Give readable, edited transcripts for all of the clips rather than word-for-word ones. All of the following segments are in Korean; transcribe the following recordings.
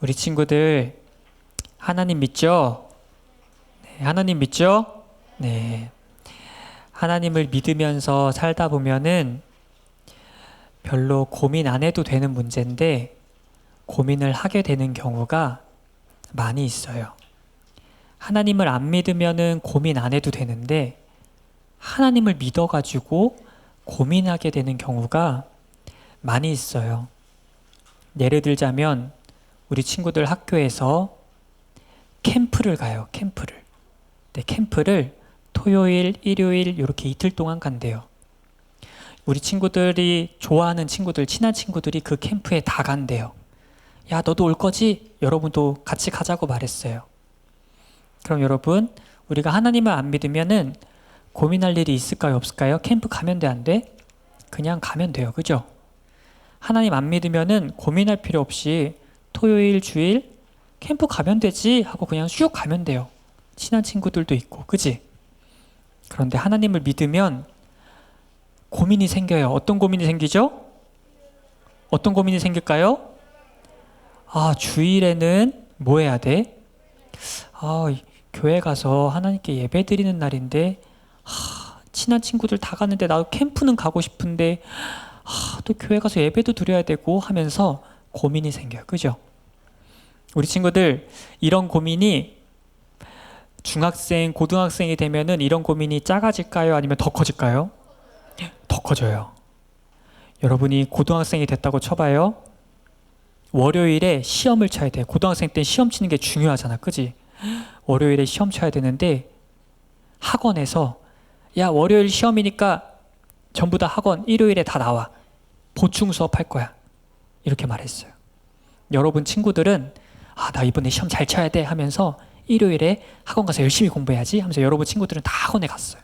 우리 친구들 하나님 믿죠? 네, 하나님 믿죠? 네. 하나님을 믿으면서 살다 보면은 별로 고민 안 해도 되는 문제인데 고민을 하게 되는 경우가 많이 있어요. 하나님을 안 믿으면은 고민 안 해도 되는데 하나님을 믿어가지고 고민하게 되는 경우가 많이 있어요. 예를 들자면 우리 친구들 학교에서 캠프를 가요. 캠프를. 네, 캠프를 토요일, 일요일 이렇게 이틀 동안 간대요. 우리 친구들이 좋아하는 친구들, 친한 친구들이 그 캠프에 다 간대요. 야, 너도 올 거지? 여러분도 같이 가자고 말했어요. 그럼 여러분, 우리가 하나님을 안 믿으면은 고민할 일이 있을까요? 없을까요? 캠프 가면 돼, 안 돼? 그냥 가면 돼요. 그죠? 하나님 안 믿으면은 고민할 필요 없이 토요일, 주일 캠프 가면 되지 하고 그냥 쭉 가면 돼요. 친한 친구들도 있고, 그지? 그런데 하나님을 믿으면 고민이 생겨요. 어떤 고민이 생기죠? 어떤 고민이 생길까요? 아, 주일에는 뭐 해야 돼? 아, 교회 가서 하나님께 예배 드리는 날인데 친한 친구들 다 가는데 나도 캠프는 가고 싶은데 또 교회 가서 예배도 드려야 되고 하면서 고민이 생겨요. 그죠? 우리 친구들 이런 고민이 중학생, 고등학생이 되면은 이런 고민이 작아질까요? 아니면 더 커질까요? 더 커져요. 여러분이 고등학생이 됐다고 쳐봐요. 월요일에 시험을 쳐야 돼요. 고등학생 때 시험 치는 게 중요하잖아. 그지? 월요일에 시험 쳐야 되는데 학원에서 야, 월요일 시험이니까 전부 다 학원 일요일에 다 나와. 보충 수업할 거야. 이렇게 말했어요. 여러분 친구들은 나 이번에 시험 잘 쳐야 돼 하면서 일요일에 학원 가서 열심히 공부해야지 하면서 여러분 친구들은 다 학원에 갔어요.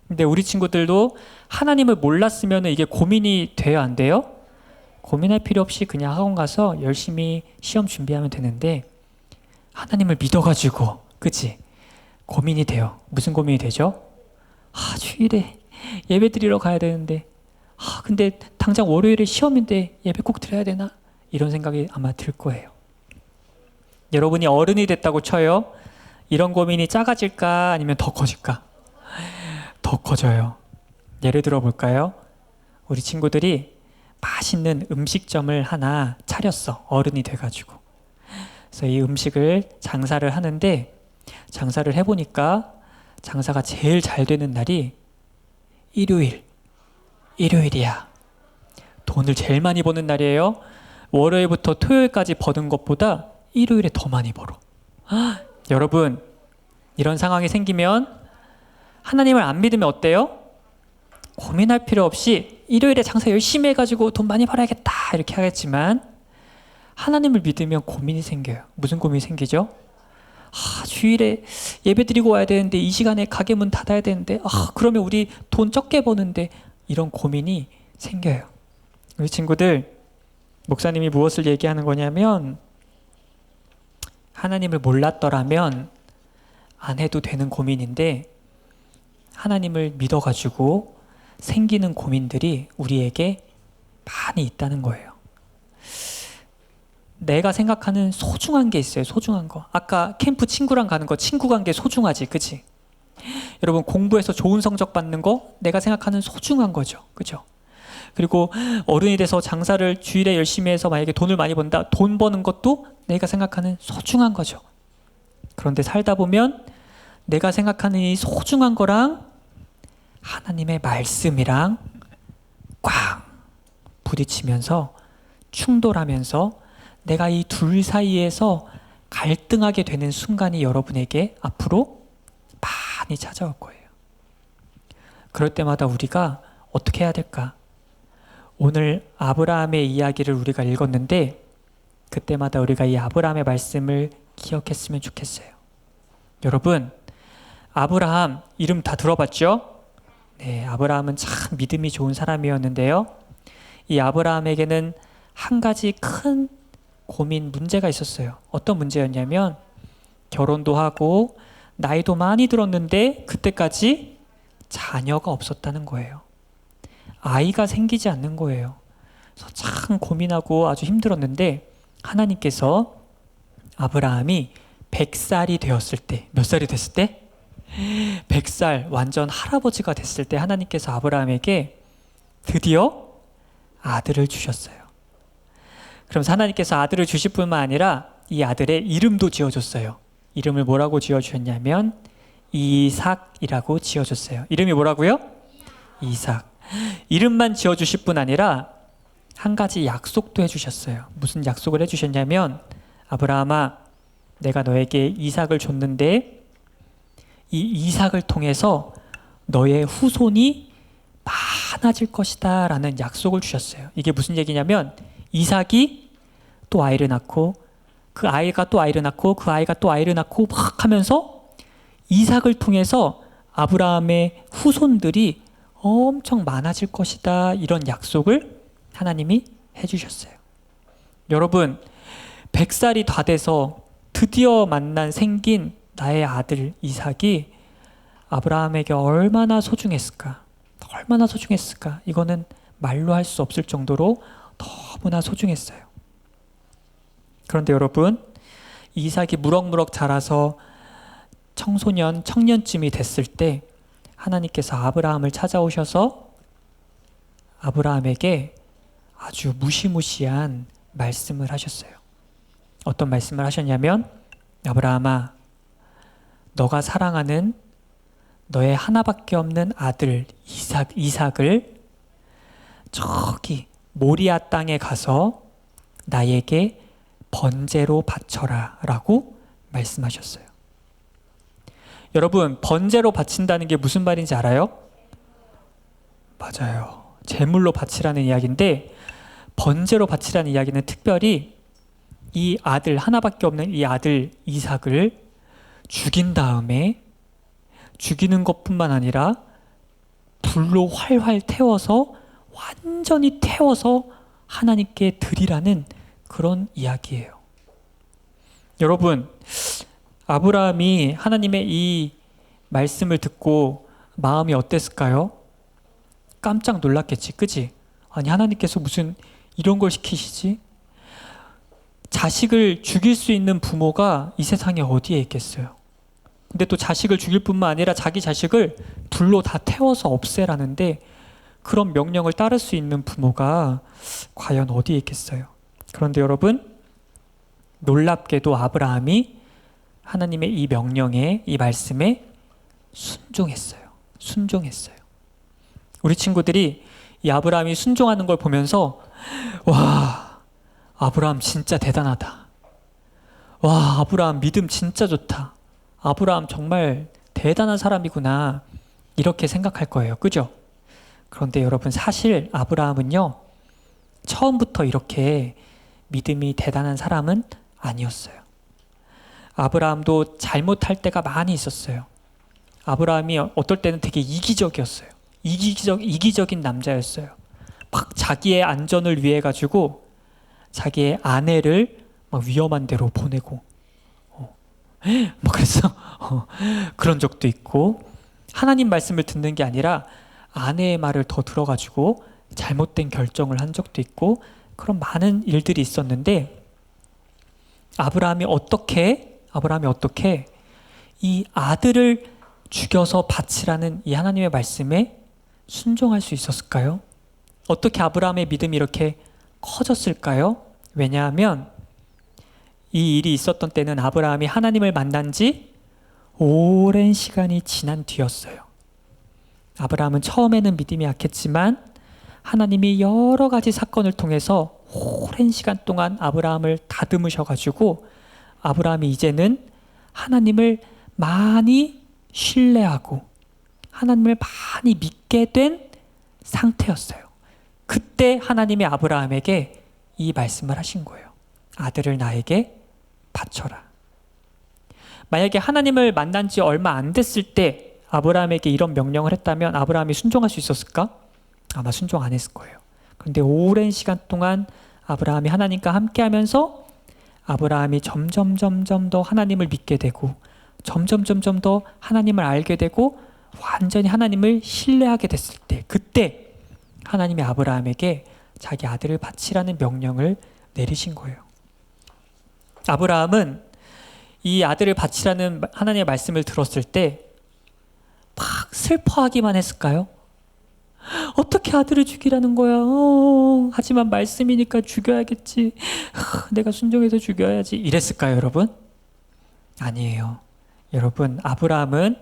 근데 우리 친구들도 하나님을 몰랐으면 이게 고민이 돼요, 안 돼요? 고민할 필요 없이 그냥 학원 가서 열심히 시험 준비하면 되는데 하나님을 믿어가지고, 그치? 고민이 돼요. 무슨 고민이 되죠? 주일에 예배 드리러 가야 되는데 근데 당장 월요일에 시험인데 예배 꼭 드려야 되나? 이런 생각이 아마 들 거예요. 여러분이 어른이 됐다고 쳐요. 이런 고민이 작아질까 아니면 더 커질까? 더 커져요. 예를 들어 볼까요? 우리 친구들이 맛있는 음식점을 하나 차렸어. 어른이 돼가지고. 그래서 이 음식을 장사를 하는데 장사를 해보니까 장사가 제일 잘 되는 날이 일요일이야. 돈을 제일 많이 버는 날이에요. 월요일부터 토요일까지 버는 것보다 일요일에 더 많이 벌어. 여러분, 이런 상황이 생기면 하나님을 안 믿으면 어때요? 고민할 필요 없이 일요일에 장사 열심히 해가지고 돈 많이 벌어야겠다 이렇게 하겠지만 하나님을 믿으면 고민이 생겨요. 무슨 고민이 생기죠? 주일에 예배 드리고 와야 되는데 이 시간에 가게 문 닫아야 되는데 그러면 우리 돈 적게 버는데 이런 고민이 생겨요. 우리 친구들, 목사님이 무엇을 얘기하는 거냐면 하나님을 몰랐더라면 안 해도 되는 고민인데 하나님을 믿어가지고 생기는 고민들이 우리에게 많이 있다는 거예요. 내가 생각하는 소중한 게 있어요. 소중한 거. 아까 캠프 친구랑 가는 거 친구 관계 소중하지. 그치? 여러분 공부해서 좋은 성적 받는 거 내가 생각하는 소중한 거죠. 그죠? 그리고 어른이 돼서 장사를 주일에 열심히 해서 만약에 돈을 많이 번다. 돈 버는 것도 내가 생각하는 소중한 거죠. 그런데 살다 보면 내가 생각하는 이 소중한 거랑 하나님의 말씀이랑 꽝 부딪히면서 충돌하면서 내가 이 둘 사이에서 갈등하게 되는 순간이 여러분에게 앞으로 많이 찾아올 거예요. 그럴 때마다 우리가 어떻게 해야 될까? 오늘 아브라함의 이야기를 우리가 읽었는데 그때마다 우리가 이 아브라함의 말씀을 기억했으면 좋겠어요. 여러분, 아브라함 이름 다 들어봤죠? 네, 아브라함은 참 믿음이 좋은 사람이었는데요. 이 아브라함에게는 한 가지 큰 고민, 문제가 있었어요. 어떤 문제였냐면 결혼도 하고 나이도 많이 들었는데 그때까지 자녀가 없었다는 거예요. 아이가 생기지 않는 거예요. 그래서 참 고민하고 아주 힘들었는데 하나님께서 아브라함이 100살이 되었을 때, 몇 살이 됐을 때? 100살 완전 할아버지가 됐을 때 하나님께서 아브라함에게 드디어 아들을 주셨어요. 그러면서 하나님께서 아들을 주실 뿐만 아니라 이 아들의 이름도 지어줬어요. 이름을 뭐라고 지어주셨냐면 이삭이라고 지어줬어요. 이름이 뭐라고요? 이삭. 이름만 지어주실 뿐 아니라 한 가지 약속도 해주셨어요. 무슨 약속을 해주셨냐면 아브라함아, 내가 너에게 이삭을 줬는데 이 이삭을 통해서 너의 후손이 많아질 것이다 라는 약속을 주셨어요. 이게 무슨 얘기냐면 이삭이 또 아이를 낳고 그 아이가 또 아이를 낳고 그 아이가 또 아이를 낳고 막 하면서 이삭을 통해서 아브라함의 후손들이 엄청 많아질 것이다, 이런 약속을 하나님이 해주셨어요. 여러분, 100살이 다 돼서 드디어 생긴 나의 아들 이삭이 아브라함에게 얼마나 소중했을까? 얼마나 소중했을까? 이거는 말로 할 수 없을 정도로 너무나 소중했어요. 그런데 여러분, 이삭이 무럭무럭 자라서 청년쯤이 됐을 때 하나님께서 아브라함을 찾아오셔서 아브라함에게 아주 무시무시한 말씀을 하셨어요. 어떤 말씀을 하셨냐면, 아브라함아, 너가 사랑하는 너의 하나밖에 없는 아들 이삭을 저기 모리아 땅에 가서 나에게 번제로 바쳐라 라고 말씀하셨어요. 여러분, 번제로 바친다는 게 무슨 말인지 알아요? 맞아요. 제물로 바치라는 이야기인데, 번제로 바치라는 이야기는 특별히 이 아들, 하나밖에 없는 이 아들 이삭을 죽인 다음에, 죽이는 것뿐만 아니라 불로 활활 태워서, 완전히 태워서 하나님께 드리라는 그런 이야기예요. 여러분, 아브라함이 하나님의 이 말씀을 듣고 마음이 어땠을까요? 깜짝 놀랐겠지, 그지? 아니, 하나님께서 무슨 이런 걸 시키시지? 자식을 죽일 수 있는 부모가 이 세상에 어디에 있겠어요? 근데 또 자식을 죽일 뿐만 아니라 자기 자식을 불로 다 태워서 없애라는데, 그런 명령을 따를 수 있는 부모가 과연 어디에 있겠어요? 그런데 여러분, 놀랍게도 아브라함이 하나님의 이 명령에, 이 말씀에 순종했어요. 우리 친구들이 이 아브라함이 순종하는 걸 보면서, 와, 아브라함 진짜 대단하다. 와, 아브라함 믿음 진짜 좋다. 아브라함 정말 대단한 사람이구나. 이렇게 생각할 거예요. 그죠? 그런데 여러분, 사실 아브라함은요, 처음부터 이렇게 믿음이 대단한 사람은 아니었어요. 아브라함도 잘못할 때가 많이 있었어요. 아브라함이 어떨 때는 되게 이기적이었어요. 이기적인 남자였어요. 막 자기의 안전을 위해 가지고 자기의 아내를 막 위험한 데로 보내고, 뭐 그래서 그런 적도 있고, 하나님 말씀을 듣는 게 아니라 아내의 말을 더 들어가지고 잘못된 결정을 한 적도 있고, 그런 많은 일들이 있었는데, 아브라함이 어떻게 이 아들을 죽여서 바치라는 이 하나님의 말씀에 순종할 수 있었을까요? 어떻게 아브라함의 믿음이 이렇게 커졌을까요? 왜냐하면 이 일이 있었던 때는 아브라함이 하나님을 만난 지 오랜 시간이 지난 뒤였어요. 아브라함은 처음에는 믿음이 약했지만 하나님이 여러 가지 사건을 통해서 오랜 시간 동안 아브라함을 다듬으셔가지고 아브라함이 이제는 하나님을 많이 신뢰하고 하나님을 많이 믿게 된 상태였어요. 그때 하나님이 아브라함에게 이 말씀을 하신 거예요. 아들을 나에게 바쳐라. 만약에 하나님을 만난 지 얼마 안 됐을 때 아브라함에게 이런 명령을 했다면 아브라함이 순종할 수 있었을까? 아마 순종 안 했을 거예요. 그런데 오랜 시간 동안 아브라함이 하나님과 함께하면서 아브라함이 점점 더 하나님을 믿게 되고 점점 더 하나님을 알게 되고 완전히 하나님을 신뢰하게 됐을 때, 그때 하나님이 아브라함에게 자기 아들을 바치라는 명령을 내리신 거예요. 아브라함은 이 아들을 바치라는 하나님의 말씀을 들었을 때 막 슬퍼하기만 했을까요? 어떻게 아들을 죽이라는 거야? 하지만 말씀이니까 죽여야겠지. 내가 순종해서 죽여야지. 이랬을까요, 여러분? 아니에요. 여러분, 아브라함은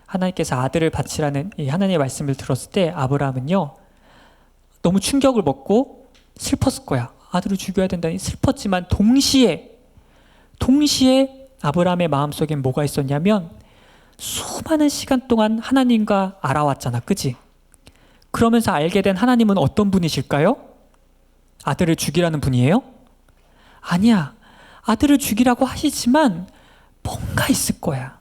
하나님께서 아들을 바치라는 이 하나님의 말씀을 들었을 때 아브라함은요, 너무 충격을 먹고 슬펐을 거야. 아들을 죽여야 된다니 슬펐지만 동시에 아브라함의 마음속엔 뭐가 있었냐면 수많은 시간 동안 하나님과 알아왔잖아. 그지? 그러면서 알게 된 하나님은 어떤 분이실까요? 아들을 죽이라는 분이에요? 아니야. 아들을 죽이라고 하시지만 뭔가 있을 거야.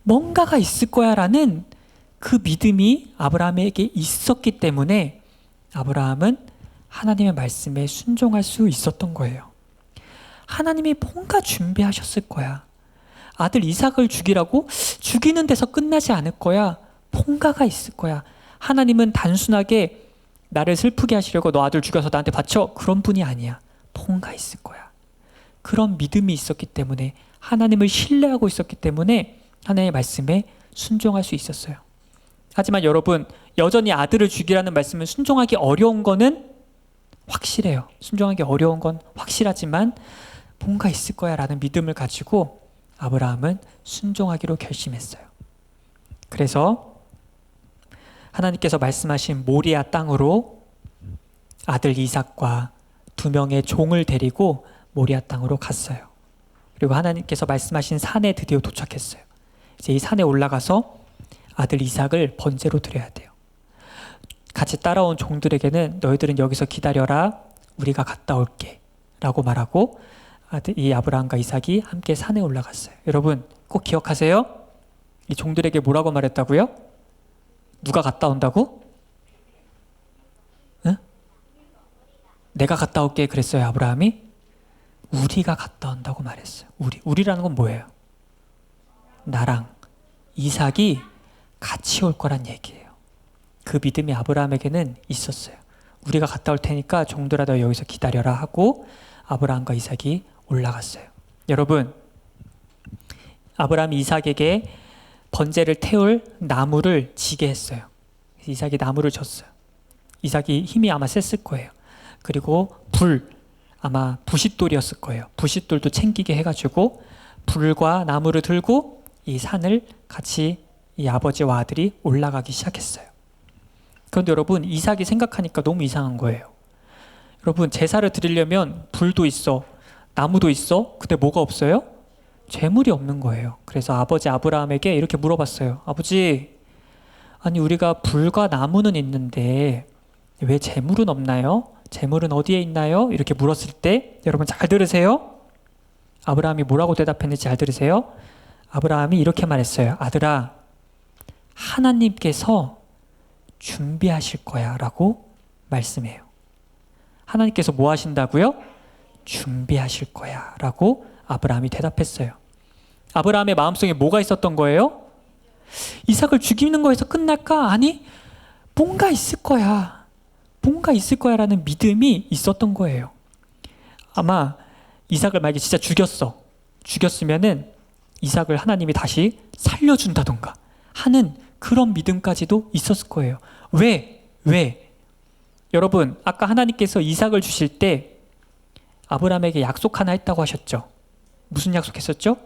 뭔가가 있을 거야 라는 그 믿음이 아브라함에게 있었기 때문에 아브라함은 하나님의 말씀에 순종할 수 있었던 거예요. 하나님이 뭔가 준비하셨을 거야. 아들 이삭을 죽이라고? 죽이는 데서 끝나지 않을 거야. 뭔가가 있을 거야. 하나님은 단순하게 나를 슬프게 하시려고 너 아들 죽여서 나한테 바쳐. 그런 분이 아니야. 뭔가 있을 거야. 그런 믿음이 있었기 때문에, 하나님을 신뢰하고 있었기 때문에 하나님의 말씀에 순종할 수 있었어요. 하지만 여러분, 여전히 아들을 죽이라는 말씀은 순종하기 어려운 거는 확실해요. 순종하기 어려운 건 확실하지만 뭔가 있을 거야 라는 믿음을 가지고 아브라함은 순종하기로 결심했어요. 그래서 하나님께서 말씀하신 모리아 땅으로 아들 이삭과 2명의 종을 데리고 모리아 땅으로 갔어요. 그리고 하나님께서 말씀하신 산에 드디어 도착했어요. 이제 이 산에 올라가서 아들 이삭을 번제로 드려야 돼요. 같이 따라온 종들에게는 너희들은 여기서 기다려라, 우리가 갔다 올게 라고 말하고 이 아브라함과 이삭이 함께 산에 올라갔어요. 여러분 꼭 기억하세요. 이 종들에게 뭐라고 말했다고요? 누가 갔다 온다고? 응? 내가 갔다 올게 그랬어요, 아브라함이? 우리가 갔다 온다고 말했어요. 우리라는 건 뭐예요? 나랑 이삭이 같이 올 거란 얘기예요. 그 믿음이 아브라함에게는 있었어요. 우리가 갔다 올 테니까 종들아 너 여기서 기다려라 하고 아브라함과 이삭이 올라갔어요. 여러분, 아브라함이 이삭에게 번제를 태울 나무를 지게 했어요. 이삭이 나무를 줬어요. 이삭이 힘이 아마 셌을 거예요. 그리고 아마 부싯돌이었을 거예요. 부싯돌도 챙기게 해가지고 불과 나무를 들고 이 산을 같이 이 아버지와 아들이 올라가기 시작했어요. 그런데 여러분, 이삭이 생각하니까 너무 이상한 거예요. 여러분, 제사를 드리려면 불도 있어, 나무도 있어. 근데 뭐가 없어요? 재물이 없는 거예요. 그래서 아버지 아브라함에게 이렇게 물어봤어요. 아버지, 아니 우리가 불과 나무는 있는데 왜 재물은 없나요? 재물은 어디에 있나요? 이렇게 물었을 때 여러분 잘 들으세요. 아브라함이 뭐라고 대답했는지 잘 들으세요. 아브라함이 이렇게 말했어요. 아들아, 하나님께서 준비하실 거야 라고 말씀해요. 하나님께서 뭐 하신다고요? 준비하실 거야 라고 아브라함이 대답했어요. 아브라함의 마음속에 뭐가 있었던 거예요? 이삭을 죽이는 거에서 끝날까? 아니, 뭔가 있을 거야. 뭔가 있을 거야 라는 믿음이 있었던 거예요. 아마 이삭을 만약에 진짜 죽였으면은 이삭을 하나님이 다시 살려준다던가 하는 그런 믿음까지도 있었을 거예요. 왜? 여러분, 아까 하나님께서 이삭을 주실 때 아브라함에게 약속 하나 했다고 하셨죠? 무슨 약속했었죠?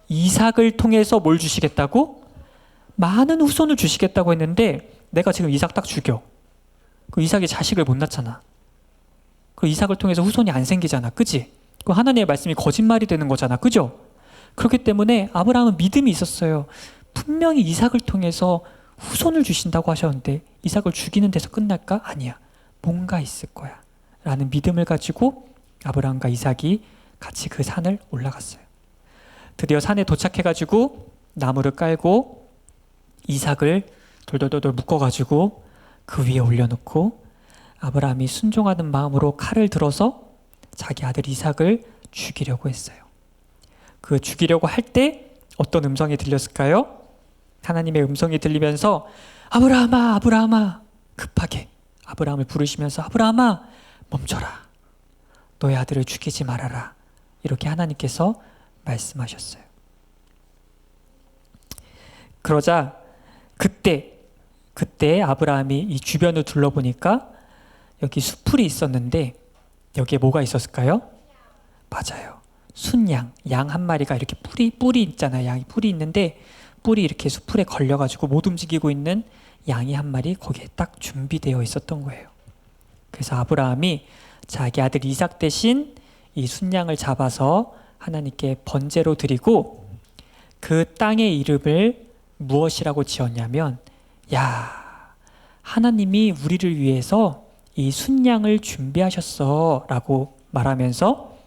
이삭을 통해서 뭘 주시겠다고? 많은 후손을 주시겠다고 했는데 내가 지금 이삭 딱 죽여. 그 이삭이 자식을 못 낳잖아. 그 이삭을 통해서 후손이 안 생기잖아. 그지? 그 하나님의 말씀이 거짓말이 되는 거잖아. 그죠? 그렇기 때문에 아브라함은 믿음이 있었어요. 분명히 이삭을 통해서 후손을 주신다고 하셨는데 이삭을 죽이는 데서 끝날까? 아니야. 뭔가 있을 거야 라는 믿음을 가지고 아브라함과 이삭이 같이 그 산을 올라갔어요. 드디어 산에 도착해가지고 나무를 깔고 이삭을 돌돌돌 묶어가지고 그 위에 올려놓고 아브라함이 순종하는 마음으로 칼을 들어서 자기 아들 이삭을 죽이려고 했어요. 그 죽이려고 할 때 어떤 음성이 들렸을까요? 하나님의 음성이 들리면서 아브라함아, 아브라함아, 급하게 아브라함을 부르시면서 아브라함아, 멈춰라. 너의 아들을 죽이지 말아라. 이렇게 하나님께서 말씀하셨어요. 그러자 그때 아브라함이 이 주변을 둘러보니까 여기 수풀이 있었는데 여기에 뭐가 있었을까요? 맞아요. 순양, 양 한 마리가 이렇게 뿔이 있잖아요. 양이 뿔이 있는데 뿔이 이렇게 수풀에 걸려가지고 못 움직이고 있는 양이 한 마리 거기에 딱 준비되어 있었던 거예요. 그래서 아브라함이 자기 아들 이삭 대신 이 순양을 잡아서 하나님께 번제로 드리고 그 땅의 이름을 무엇이라고 지었냐면, 야, 하나님이 우리를 위해서 이 순양을 준비하셨어 라고 말하면서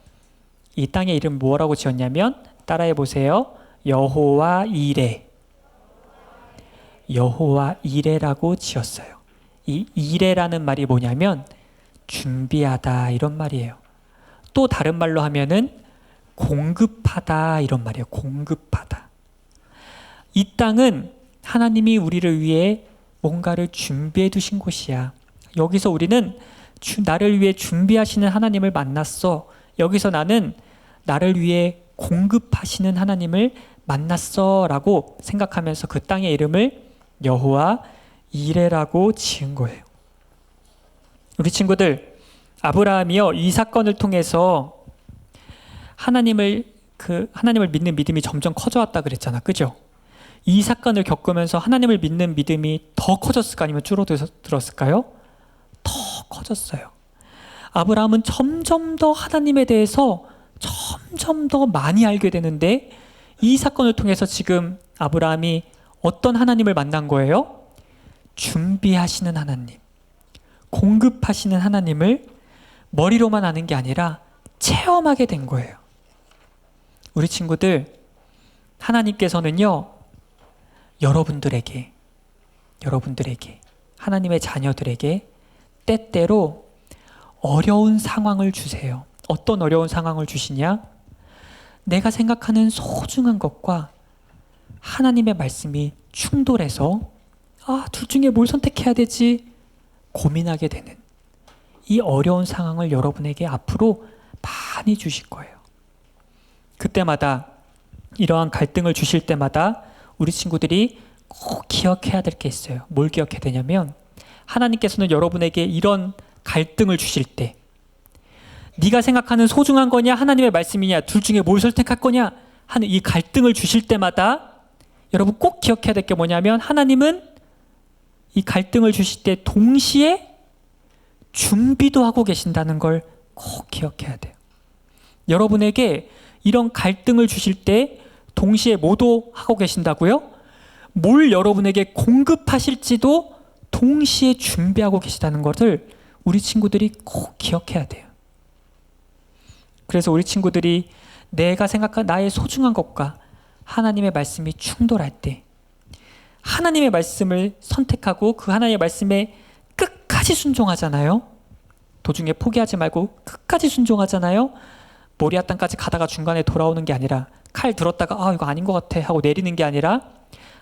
이 땅의 이름 뭐라고 지었냐면, 따라해 보세요. 여호와 이레. 여호와 이레라고 지었어요. 이 이레라는 말이 뭐냐면 준비하다 이런 말이에요. 또 다른 말로 하면은 공급하다 이런 말이에요. 공급하다. 이 땅은 하나님이 우리를 위해 뭔가를 준비해 두신 곳이야. 여기서 우리는 나를 위해 준비하시는 하나님을 만났어. 여기서 나는 나를 위해 공급하시는 하나님을 만났어 라고 생각하면서 그 땅의 이름을 여호와 이레라고 지은 거예요. 우리 친구들, 아브라함이요, 이 사건을 통해서 하나님을 믿는 믿음이 점점 커져왔다 그랬잖아. 그죠? 이 사건을 겪으면서 하나님을 믿는 믿음이 더 커졌을까 아니면 줄어들었을까요? 더 커졌어요. 아브라함은 점점 더 하나님에 대해서 점점 더 많이 알게 되는데, 이 사건을 통해서 지금 아브라함이 어떤 하나님을 만난 거예요? 준비하시는 하나님, 공급하시는 하나님을 머리로만 아는 게 아니라 체험하게 된 거예요. 우리 친구들, 하나님께서는요, 여러분들에게 하나님의 자녀들에게 때때로 어려운 상황을 주세요. 어떤 어려운 상황을 주시냐? 내가 생각하는 소중한 것과 하나님의 말씀이 충돌해서 둘 중에 뭘 선택해야 되지? 고민하게 되는 이 어려운 상황을 여러분에게 앞으로 많이 주실 거예요. 그때마다, 이러한 갈등을 주실 때마다 우리 친구들이 꼭 기억해야 될 게 있어요. 뭘 기억해야 되냐면, 하나님께서는 여러분에게 이런 갈등을 주실 때 네가 생각하는 소중한 거냐 하나님의 말씀이냐 둘 중에 뭘 선택할 거냐 하는 이 갈등을 주실 때마다 여러분 꼭 기억해야 될 게 뭐냐면, 하나님은 이 갈등을 주실 때 동시에 준비도 하고 계신다는 걸 꼭 기억해야 돼요. 여러분에게 이런 갈등을 주실 때 동시에 뭐도 하고 계신다고요? 뭘 여러분에게 공급하실지도 동시에 준비하고 계시다는 것을 우리 친구들이 꼭 기억해야 돼요. 그래서 우리 친구들이 내가 생각한 나의 소중한 것과 하나님의 말씀이 충돌할 때 하나님의 말씀을 선택하고 그 하나님의 말씀에 끝까지 순종하잖아요. 도중에 포기하지 말고 끝까지 순종하잖아요. 모리아땅까지 가다가 중간에 돌아오는 게 아니라, 칼 들었다가 이거 아닌 것 같아 하고 내리는 게 아니라,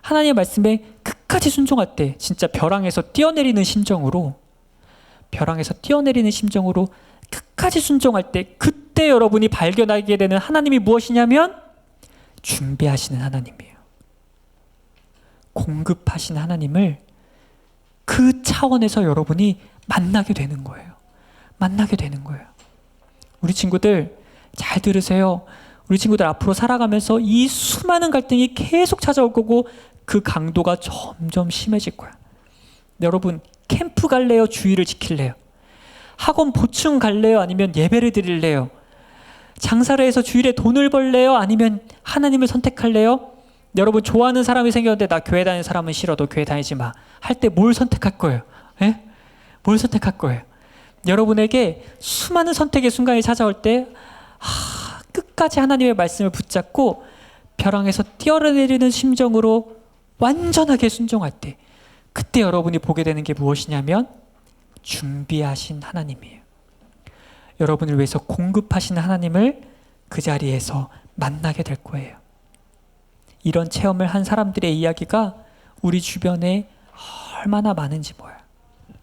하나님의 말씀에 끝까지 순종할 때 진짜 벼랑에서 뛰어내리는 심정으로 끝까지 순종할 때, 그때 여러분이 발견하게 되는 하나님이 무엇이냐면 준비하시는 하나님이에요. 공급하시는 하나님을 그 차원에서 여러분이 만나게 되는 거예요. 우리 친구들 잘 들으세요. 우리 친구들 앞으로 살아가면서 이 수많은 갈등이 계속 찾아올 거고 그 강도가 점점 심해질 거야. 여러분, 캠프 갈래요? 주의를 지킬래요? 학원 보충 갈래요? 아니면 예배를 드릴래요? 장사를 해서 주일에 돈을 벌래요? 아니면 하나님을 선택할래요? 여러분, 좋아하는 사람이 생겼는데 나 교회 다니는 사람은 싫어, 너 교회 다니지 마 할 때 뭘 선택할 거예요? 뭘 선택할 거예요? 여러분에게 수많은 선택의 순간이 찾아올 때 끝까지 하나님의 말씀을 붙잡고 벼랑에서 뛰어내리는 심정으로 완전하게 순종할 때, 그때 여러분이 보게 되는 게 무엇이냐면 준비하신 하나님이에요. 여러분을 위해서 공급하시는 하나님을 그 자리에서 만나게 될 거예요. 이런 체험을 한 사람들의 이야기가 우리 주변에 얼마나 많은지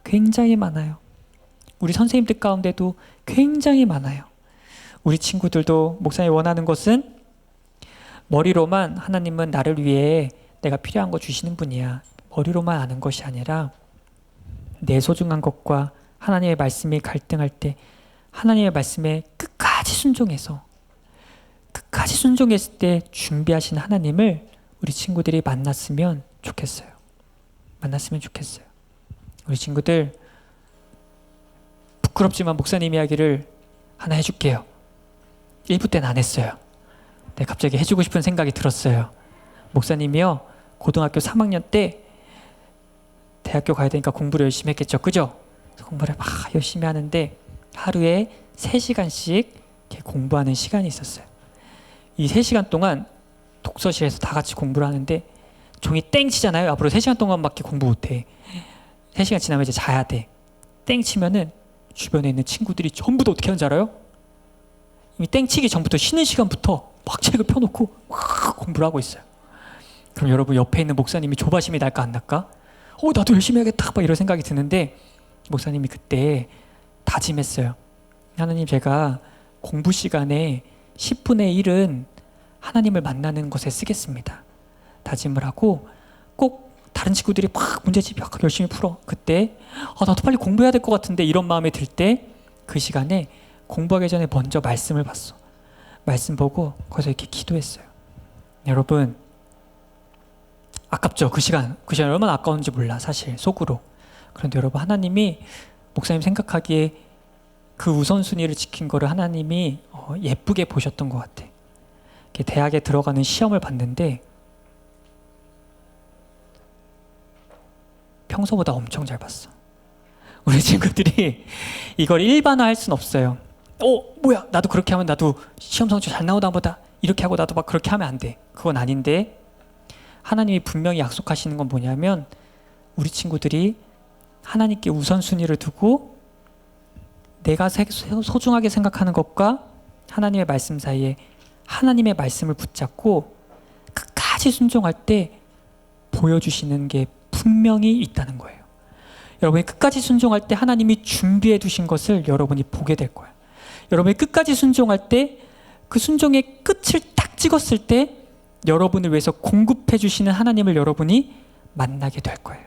굉장히 많아요. 우리 선생님들 가운데도 굉장히 많아요. 우리 친구들도 목사님이 원하는 것은 머리로만 하나님은 나를 위해 내가 필요한 거 주시는 분이야. 머리로만 아는 것이 아니라 내 소중한 것과 하나님의 말씀이 갈등할 때 하나님의 말씀에 끝까지 순종했을 때 준비하신 하나님을 우리 친구들이 만났으면 좋겠어요. 우리 친구들 부끄럽지만 목사님 이야기를 하나 해줄게요. 1부 때는 안 했어요. 네, 갑자기 해주고 싶은 생각이 들었어요. 목사님이요, 고등학교 3학년 때 대학교 가야 되니까 공부를 열심히 했겠죠. 그죠? 공부를 막 열심히 하는데 하루에 3시간씩 이렇게 공부하는 시간이 있었어요. 이 3시간 동안 독서실에서 다 같이 공부를 하는데 종이 땡 치잖아요. 앞으로 3시간 동안밖에 공부 못해. 3시간 지나면 이제 자야 돼. 땡 치면은 주변에 있는 친구들이 전부 다 어떻게 하는지 알아요? 이미 땡 치기 전부터 쉬는 시간부터 막 책을 펴놓고 막 공부를 하고 있어요. 그럼 여러분 옆에 있는 목사님이 조바심이 날까 안 날까? 나도 열심히 해야겠다 막 이런 생각이 드는데 목사님이 그때 다짐했어요. 하나님, 제가 공부 시간에 10분의 1은 하나님을 만나는 것에 쓰겠습니다. 다짐을 하고 꼭 다른 친구들이 막 문제집 막 열심히 풀어. 그때 나도 빨리 공부해야 될 것 같은데 이런 마음이 들 때 그 시간에 공부하기 전에 먼저 말씀을 봤어. 말씀 보고 거기서 이렇게 기도했어요. 여러분 아깝죠? 그 시간 얼마나 아까운지 몰라 사실 속으로. 그런데 여러분 하나님이 목사님 생각하기에 그 우선순위를 지킨 거를 하나님이 예쁘게 보셨던 것 같아. 대학에 들어가는 시험을 봤는데 평소보다 엄청 잘 봤어. 우리 친구들이 이걸 일반화할 순 없어요. 뭐야, 나도 그렇게 하면 나도 시험 성적 잘 나오다 보다 이렇게 하고 나도 막 그렇게 하면 안 돼. 그건 아닌데 하나님이 분명히 약속하시는 건 뭐냐면 우리 친구들이 하나님께 우선순위를 두고 내가 소중하게 생각하는 것과 하나님의 말씀 사이에 하나님의 말씀을 붙잡고 끝까지 순종할 때 보여주시는 게 분명히 있다는 거예요. 여러분이 끝까지 순종할 때 하나님이 준비해 두신 것을 여러분이 보게 될 거예요. 여러분이 끝까지 순종할 때 그 순종의 끝을 딱 찍었을 때 여러분을 위해서 공급해 주시는 하나님을 여러분이 만나게 될 거예요.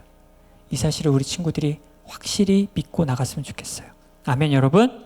이 사실을 우리 친구들이 확실히 믿고 나갔으면 좋겠어요. 아멘, 여러분.